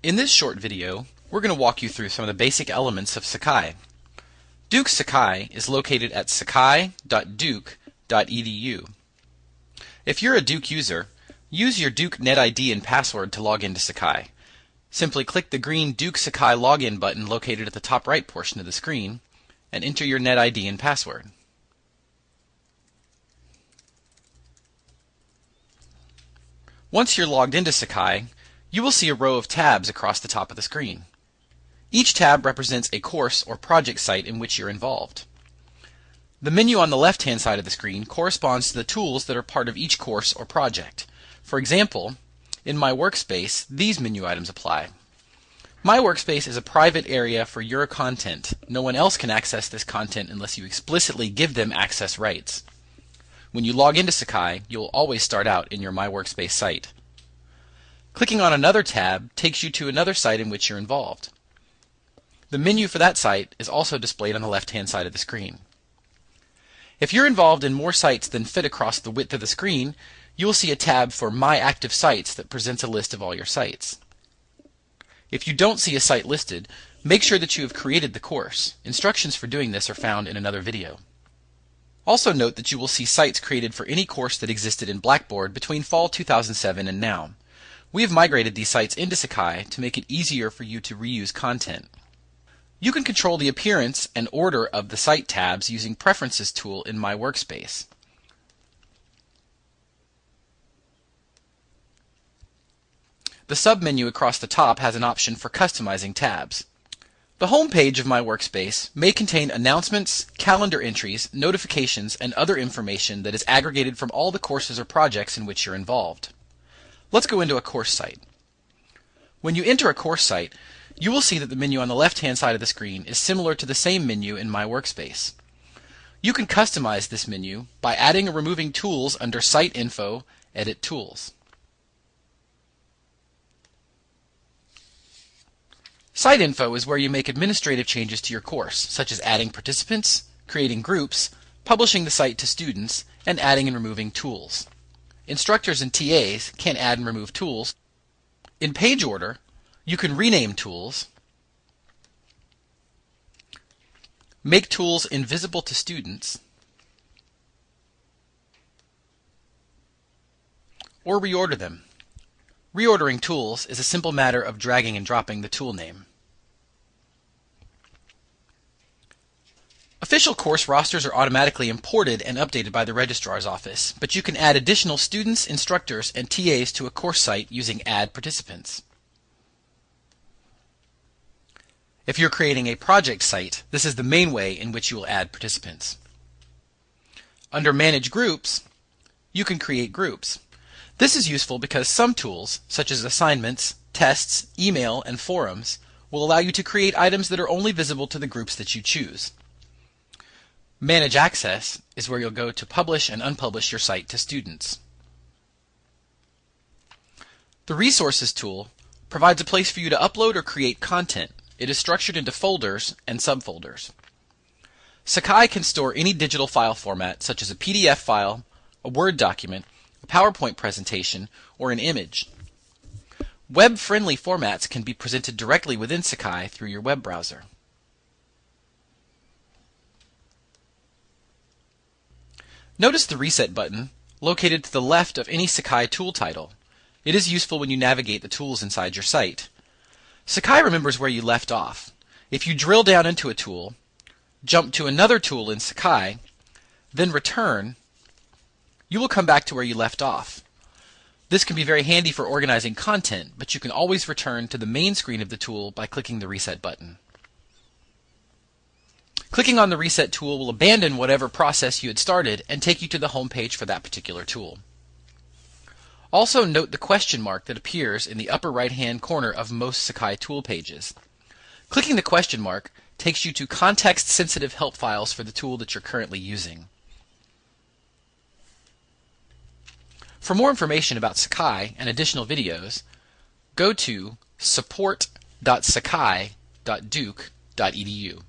In this short video, we're going to walk you through some of the basic elements of Sakai. Duke Sakai is located at sakai.duke.edu. If you're a Duke user, use your Duke NetID and password to log into Sakai. Simply click the green Duke Sakai login button located at the top right portion of the screen and enter your NetID and password. Once you're logged into Sakai, you will see a row of tabs across the top of the screen. Each tab represents a course or project site in which you're involved. The menu on the left-hand side of the screen corresponds to the tools that are part of each course or project. For example, in My Workspace, these menu items apply. My Workspace is a private area for your content. No one else can access this content unless you explicitly give them access rights. When you log into Sakai, you'll always start out in your My Workspace site. Clicking on another tab takes you to another site in which you're involved. The menu for that site is also displayed on the left-hand side of the screen. If you're involved in more sites than fit across the width of the screen, you will see a tab for My Active Sites that presents a list of all your sites. If you don't see a site listed, make sure that you have created the course. Instructions for doing this are found in another video. Also note that you will see sites created for any course that existed in Blackboard between fall 2007 and now. We have migrated these sites into Sakai to make it easier for you to reuse content. You can control the appearance and order of the site tabs using Preferences tool in My Workspace. The submenu across the top has an option for customizing tabs. The home page of My Workspace may contain announcements, calendar entries, notifications, and other information that is aggregated from all the courses or projects in which you're involved. Let's go into a course site. When you enter a course site, you will see that the menu on the left-hand side of the screen is similar to the same menu in My Workspace. You can customize this menu by adding or removing tools under Site Info, Edit Tools. Site Info is where you make administrative changes to your course, such as adding participants, creating groups, publishing the site to students, and adding and removing tools. Instructors and TAs can add and remove tools. In Page Order, you can rename tools, make tools invisible to students, or reorder them. Reordering tools is a simple matter of dragging and dropping the tool name. Official course rosters are automatically imported and updated by the registrar's office, but you can add additional students, instructors, and TAs to a course site using Add Participants. If you're creating a project site, this is the main way in which you will add participants. Under Manage Groups, you can create groups. This is useful because some tools, such as assignments, tests, email, and forums, will allow you to create items that are only visible to the groups that you choose. Manage Access is where you'll go to publish and unpublish your site to students. The Resources tool provides a place for you to upload or create content. It is structured into folders and subfolders. Sakai can store any digital file format, such as a PDF file, a Word document, a PowerPoint presentation, or an image. Web-friendly formats can be presented directly within Sakai through your web browser. Notice the Reset button located to the left of any Sakai tool title. It is useful when you navigate the tools inside your site. Sakai remembers where you left off. If you drill down into a tool, jump to another tool in Sakai, then return, you will come back to where you left off. This can be very handy for organizing content, but you can always return to the main screen of the tool by clicking the Reset button. Clicking on the Reset tool will abandon whatever process you had started and take you to the home page for that particular tool. Also note the question mark that appears in the upper right-hand corner of most Sakai tool pages. Clicking the question mark takes you to context-sensitive help files for the tool that you're currently using. For more information about Sakai and additional videos, go to support.sakai.duke.edu.